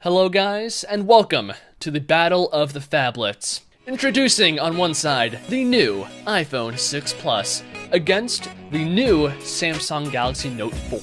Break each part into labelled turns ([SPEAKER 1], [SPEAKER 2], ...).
[SPEAKER 1] Hello guys, and welcome to the Battle of the Phablets. Introducing on one side, the new iPhone 6 Plus against the new Samsung Galaxy Note 4.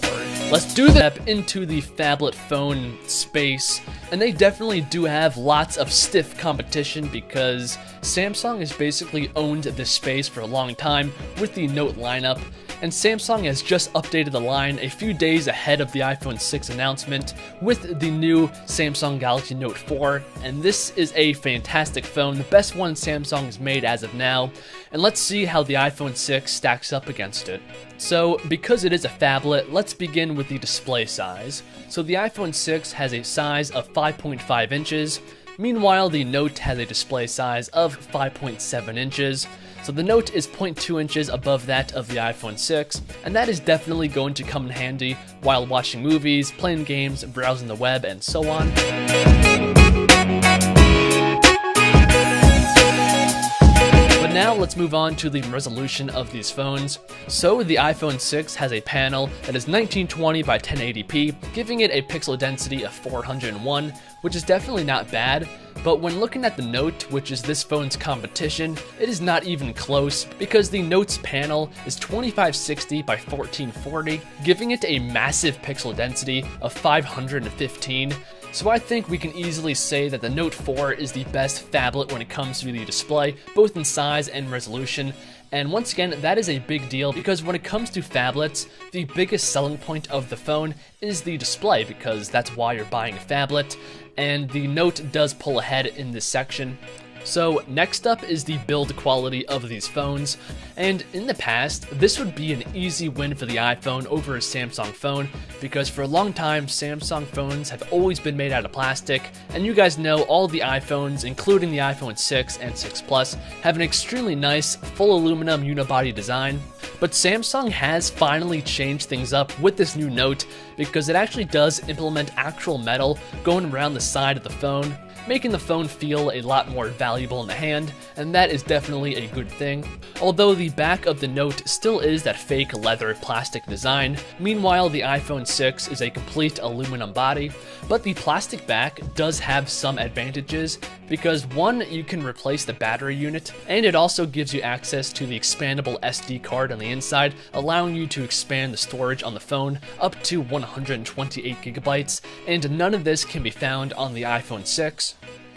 [SPEAKER 1] Let's do the step into the phablet phone space, and they definitely do have lots of stiff competition because Samsung has basically owned this space for a long time with the Note lineup, and Samsung has just updated the line a few days ahead of the iPhone 6 announcement with the new Samsung Galaxy Note 4, and this is a fantastic phone, the best one Samsung has made as of now, and let's see how the iPhone 6 stacks up against it. So, because it is a phablet, let's begin with the display size. So the iPhone 6 has a size of 5.5 inches, meanwhile the Note has a display size of 5.7 inches. So the Note is 0.2 inches above that of the iPhone 6, and that is definitely going to come in handy while watching movies, playing games, browsing the web, and so on. But now let's move on to the resolution of these phones. So the iPhone 6 has a panel that is 1920 by 1080p, giving it a pixel density of 401, which is definitely not bad. But when looking at the Note, which is this phone's competition, it is not even close because the Note's panel is 2560 by 1440, giving it a massive pixel density of 515. So I think we can easily say that the Note 4 is the best phablet when it comes to the display, both in size and resolution. And once again, that is a big deal because when it comes to phablets, the biggest selling point of the phone is the display because that's why you're buying a phablet, and the Note does pull ahead in this section. So next up is the build quality of these phones, and in the past, this would be an easy win for the iPhone over a Samsung phone, because for a long time, Samsung phones have always been made out of plastic, and you guys know all the iPhones, including the iPhone 6 and 6 Plus, have an extremely nice, full aluminum unibody design. But Samsung has finally changed things up with this new Note, because it actually does implement actual metal going around the side of the phone, making the phone feel a lot more valuable in the hand, and that is definitely a good thing. Although the back of the Note still is that fake leather plastic design, meanwhile the iPhone 6 is a complete aluminum body, but the plastic back does have some advantages because one, you can replace the battery unit, and it also gives you access to the expandable SD card on the inside, allowing you to expand the storage on the phone up to 128 gigabytes, and none of this can be found on the iPhone 6.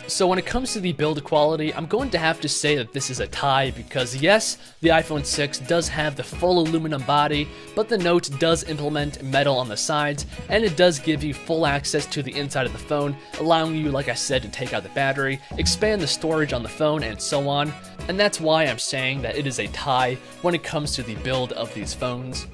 [SPEAKER 1] So when it comes to the build quality, I'm going to have to say that this is a tie because yes, the iPhone 6 does have the full aluminum body, but the Note does implement metal on the sides, and it does give you full access to the inside of the phone, allowing you, like I said, to take out the battery, expand the storage on the phone, and so on. And that's why I'm saying that it is a tie when it comes to the build of these phones.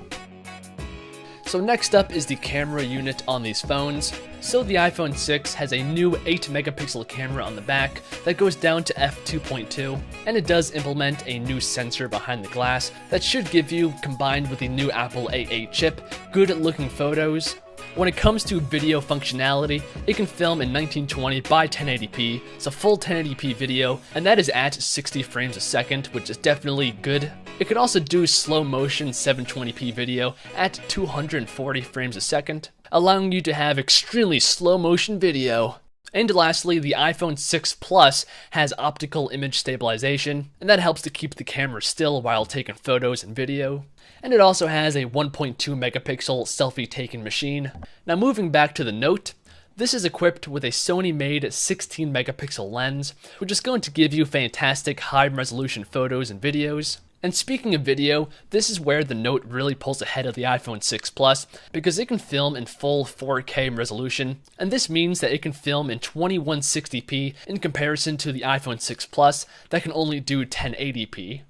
[SPEAKER 1] So next up is the camera unit on these phones. So the iPhone 6 has a new 8 megapixel camera on the back that goes down to f2.2, and it does implement a new sensor behind the glass that should give you, combined with the new Apple A8 chip, good looking photos. When it comes to video functionality, it can film in 1920 by 1080p, so full 1080p video, and that is at 60 frames a second, which is definitely good. It can also do slow motion 720p video at 240 frames a second, allowing you to have extremely slow motion video. And lastly, the iPhone 6 Plus has optical image stabilization, and that helps to keep the camera still while taking photos and video. And it also has a 1.2 megapixel selfie taking machine. Now moving back to the Note, this is equipped with a Sony-made 16 megapixel lens, which is going to give you fantastic high-resolution photos and videos. And speaking of video, this is where the Note really pulls ahead of the iPhone 6 Plus because it can film in full 4K resolution, and this means that it can film in 2160p in comparison to the iPhone 6 Plus that can only do 1080p.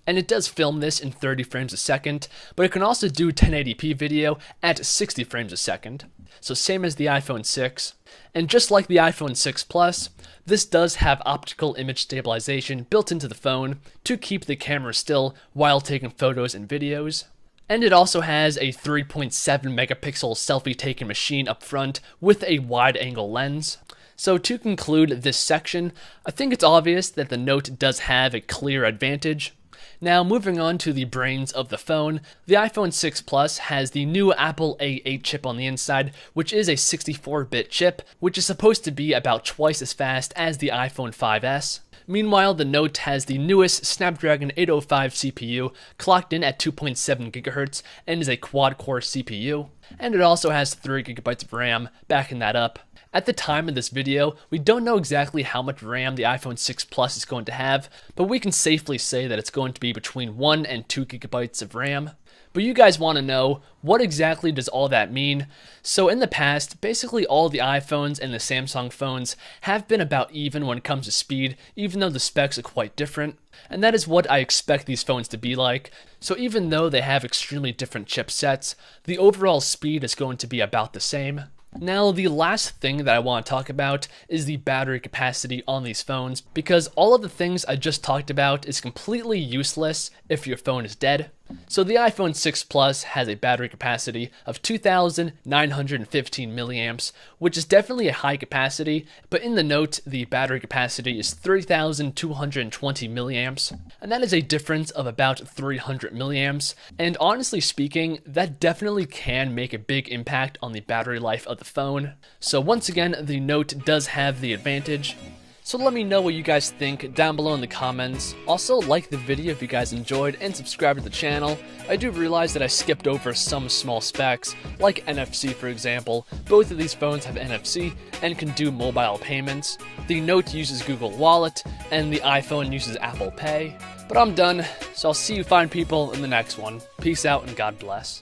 [SPEAKER 1] And it does film this in 30 frames a second, but it can also do 1080p video at 60 frames a second. So same as the iPhone 6. And just like the iPhone 6 Plus, this does have optical image stabilization built into the phone to keep the camera still while taking photos and videos. And it also has a 3.7 megapixel selfie taking machine up front with a wide angle lens. So to conclude this section, I think it's obvious that the Note does have a clear advantage. Now, moving on to the brains of the phone, the iPhone 6 Plus has the new Apple A8 chip on the inside, which is a 64-bit chip, which is supposed to be about twice as fast as the iPhone 5S. Meanwhile, the Note has the newest Snapdragon 805 CPU, clocked in at 2.7 GHz, and is a quad-core CPU. And it also has 3 GB of RAM, backing that up. At the time of this video, we don't know exactly how much RAM the iPhone 6 Plus is going to have, but we can safely say that it's going to be between 1 and 2 GB of RAM. But you guys want to know, what exactly does all that mean? So in the past, basically all the iPhones and the Samsung phones have been about even when it comes to speed, even though the specs are quite different. And that is what I expect these phones to be like. So even though they have extremely different chipsets, the overall speed is going to be about the same. Now, the last thing that I want to talk about is the battery capacity on these phones, because all of the things I just talked about is completely useless if your phone is dead. So the iPhone 6 Plus has a battery capacity of 2,915 milliamps, which is definitely a high capacity, but in the Note, the battery capacity is 3,220 milliamps, and that is a difference of about 300 milliamps, and honestly speaking, that definitely can make a big impact on the battery life of the phone. So once again, the Note does have the advantage. So let me know what you guys think down below in the comments. Also, like the video if you guys enjoyed, and subscribe to the channel. I do realize that I skipped over some small specs, like NFC for example. Both of these phones have NFC and can do mobile payments. The Note uses Google Wallet, and the iPhone uses Apple Pay. But I'm done, so I'll see you fine people in the next one. Peace out and God bless.